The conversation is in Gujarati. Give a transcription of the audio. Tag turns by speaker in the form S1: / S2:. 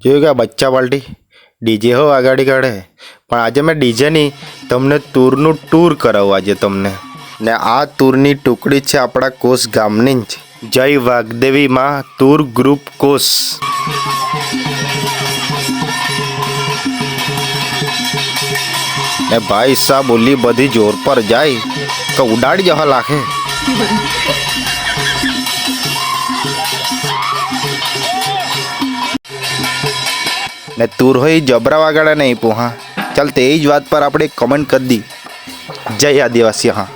S1: જોયું કે બચ્ચા પાર્ટી ડીજે હો આગાડી કાઢે, પણ આજે મેં ડીજેની તમને ટૂરનું ટૂર કરાવું આજે તમને. ને આ ટૂરની ટુકડી છે આપણા કોસ ગામની જ, જય વાઘદેવીમાં ટૂર ગ્રુપ કોસ. ને ભાઈ સાહેબ બોલી બધી જોર પર જાય તો ઉડાડી જવા લાગે. ને ટૂર હોય જબરા વાગાડા નહીં પોહા. ચાલ તે જ વાત પર આપણે કમેન્ટ કરી દી. જય આદિવાસી. હા.